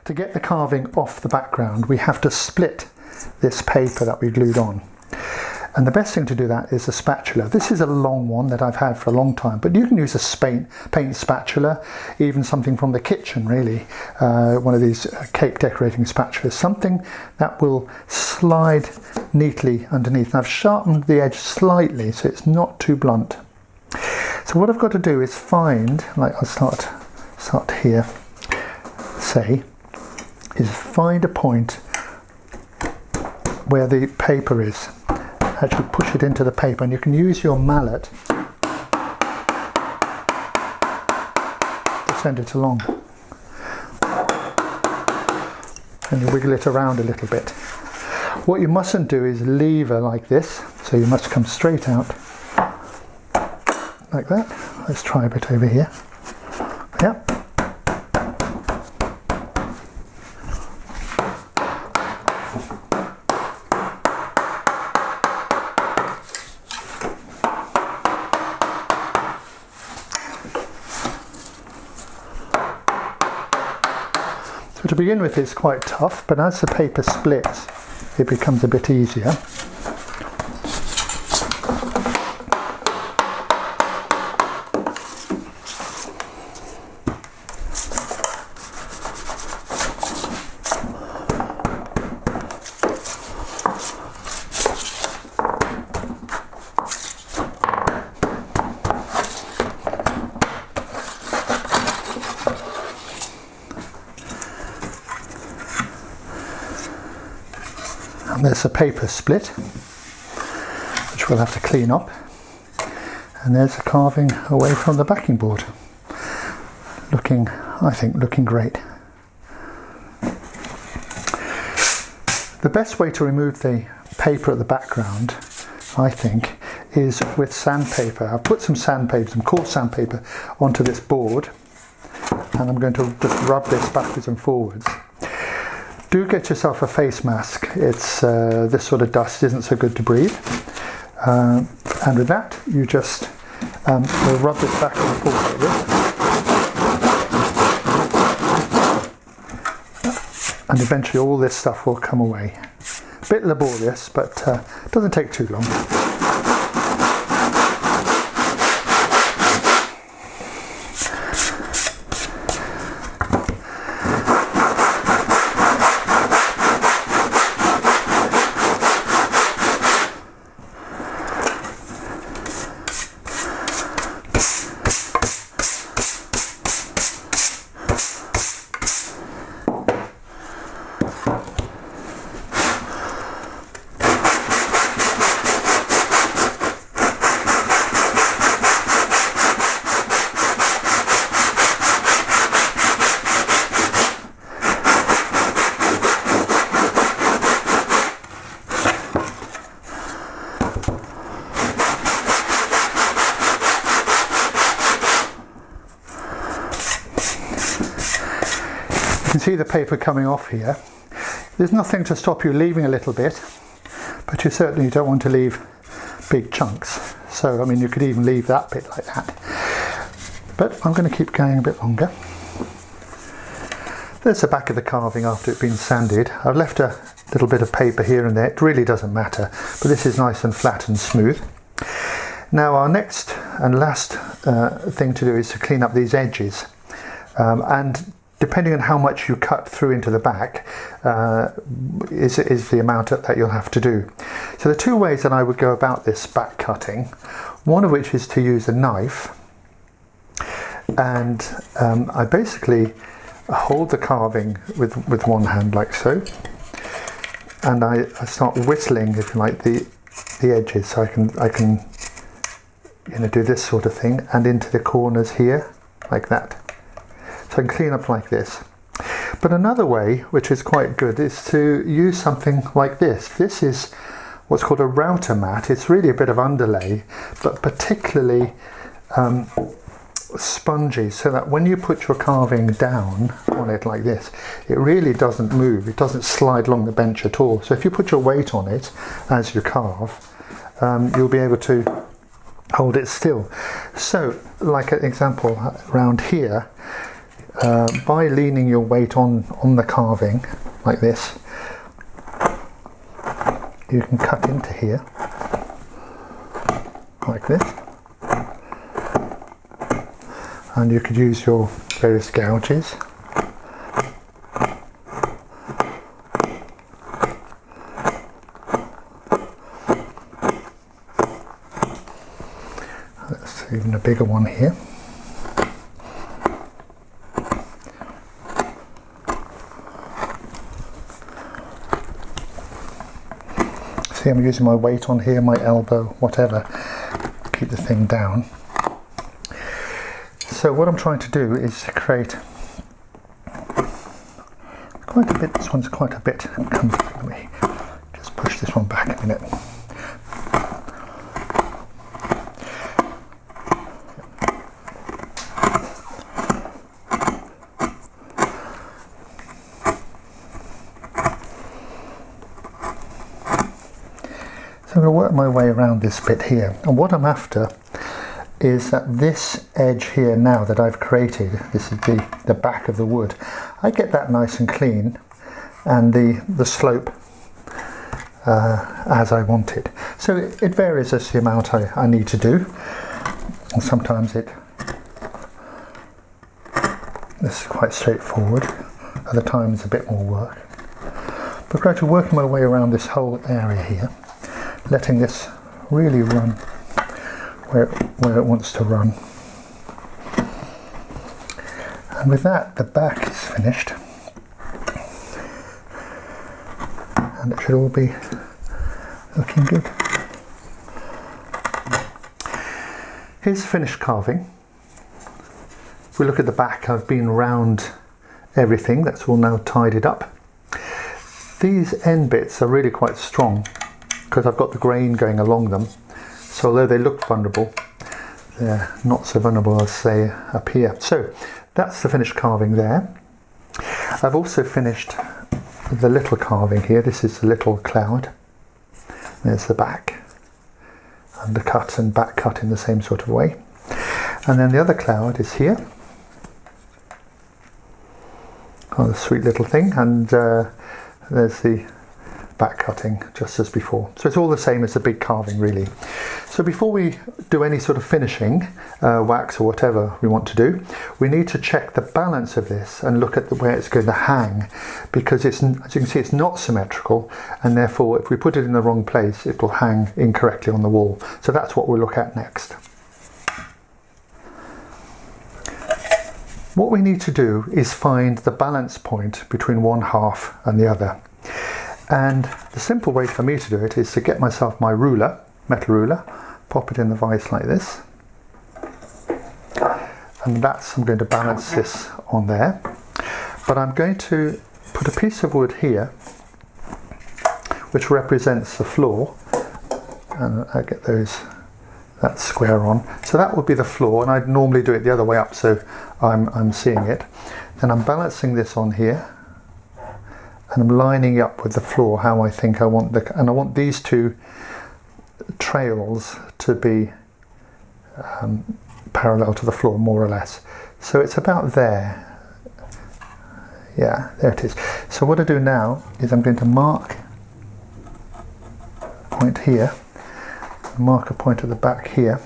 To get the carving off the background, we have to split this paper that we glued on. And the best thing to do that is a spatula. This is a long one that I've had for a long time, but you can use a paint spatula, even something from the kitchen really, one of these cake decorating spatulas, something that will slide neatly underneath. And I've sharpened the edge slightly so it's not too blunt. So what I've got to do is find, like I'll start here, is find a point where the paper is. Actually push it into the paper, and you can use your mallet to send it along. And you wiggle it around a little bit. What you mustn't do is lever like this, so you must come straight out like that. Let's try a bit over here. Yep. So to begin with it's quite tough, but as the paper splits it becomes a bit easier. And there's a paper split, which we'll have to clean up. And there's the carving away from the backing board. Looking, I think, looking great. The best way to remove the paper at the background, I think, is with sandpaper. I've put some sandpaper, some coarse sandpaper, onto this board, and I'm going to just rub this backwards and forwards. Do get yourself a face mask. It's this sort of dust isn't so good to breathe. And with that, you just will rub this back and forth like this. And eventually all this stuff will come away. A bit laborious, but it doesn't take too long. You can see the paper coming off here. There's nothing to stop you leaving a little bit, but you certainly don't want to leave big chunks. So, I mean, you could even leave that bit like that. But I'm going to keep going a bit longer. There's the back of the carving after it's been sanded. I've left a little bit of paper here and there. It really doesn't matter, but this is nice and flat and smooth. Now our next and last thing to do is to clean up these edges. And depending on how much you cut through into the back is the amount that you'll have to do. So the two ways that I would go about this back cutting, one of which is to use a knife, and I basically hold the carving with one hand like so, and I start whittling, if you like, the edges, so I can do this sort of thing, and into the corners here like that. So I can clean up like this. But another way, which is quite good, is to use something like this. This is what's called a router mat. It's really a bit of underlay, but particularly spongy, so that when you put your carving down on it like this, it really doesn't move. It doesn't slide along the bench at all. So if you put your weight on it as you carve, you'll be able to hold it still. So, like an example around here, by leaning your weight on the carving like this, you can cut into here like this, and you could use your various gouges. That's even a bigger one here. See, I'm using my weight on here, my elbow, whatever, keep the thing down. So what I'm trying to do is to create quite a bit. This one's quite a bit comfortably. Just push this one back a minute. So I'm going to work my way around this bit here, and what I'm after is that this edge here now that I've created, this is the back of the wood, I get that nice and clean, and the slope as I want it. So it varies as the amount I need to do, and sometimes this is quite straightforward, other times a bit more work. But gradually working my way around this whole area here, letting this really run where it wants to run. And with that, the back is finished, and it should all be looking good. Here's the finished carving. If we look at the back, I've been round everything. That's all now tidied up. These end bits are really quite strong because I've got the grain going along them. So although they look vulnerable, they're not so vulnerable as they appear. So that's the finished carving there. I've also finished the little carving here. This is the little cloud. There's the back, undercut and back cut in the same sort of way. And then the other cloud is here. Oh, the sweet little thing. And there's the back cutting just as before. So it's all the same as the big carving really. So before we do any sort of finishing, wax or whatever we want to do, we need to check the balance of this and look at where it's going to hang, because it's, as you can see, it's not symmetrical, and therefore if we put it in the wrong place it will hang incorrectly on the wall. So that's what we'll look at next. What we need to do is find the balance point between one half and the other. And the simple way for me to do it is to get myself my ruler, metal ruler, pop it in the vise like this, and I'm going to balance this on there. But I'm going to put a piece of wood here which represents the floor, and I get that square on. So that would be the floor, and I'd normally do it the other way up so I'm seeing it. Then I'm balancing this on here, and I'm lining up with the floor how I think I want and I want these two trails to be parallel to the floor more or less. So it's about there. Yeah, there it is. So what I do now is I'm going to mark a point here, mark a point at the back here.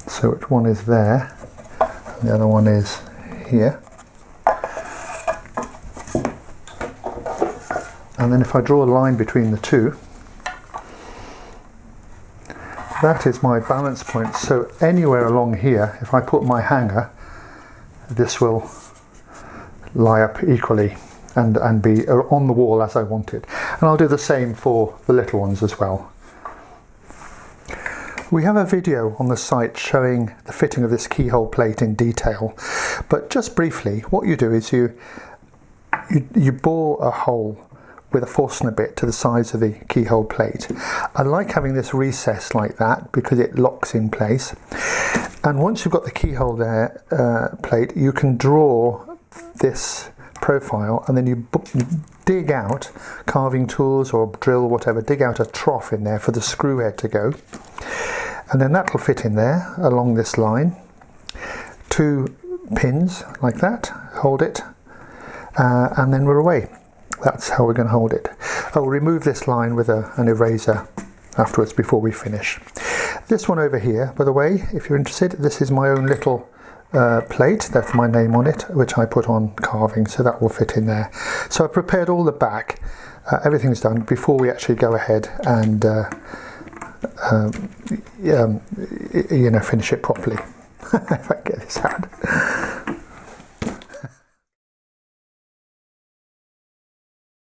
So which one is there, and the other one is here. And then if I draw a line between the two, that is my balance point. So anywhere along here, if I put my hanger, this will lie up equally and be on the wall as I want it. And I'll do the same for the little ones as well. We have a video on the site showing the fitting of this keyhole plate in detail, but just briefly, what you do is you bore a hole with a Forstner bit to the sides of the keyhole plate. I like having this recessed like that because it locks in place. And once you've got the keyhole there plate, you can draw this profile, and then you dig out carving tools or drill, whatever, dig out a trough in there for the screw head to go. And then that will fit in there along this line. 2 pins like that, hold it, and then we're away. That's how we're going to hold it. I'll remove this line with an eraser afterwards before we finish. This one over here, by the way, if you're interested, this is my own little plate. That's my name on it, which I put on carving, so that will fit in there. So I've prepared all the back. Everything's done before we actually go ahead and finish it properly. If I get this out.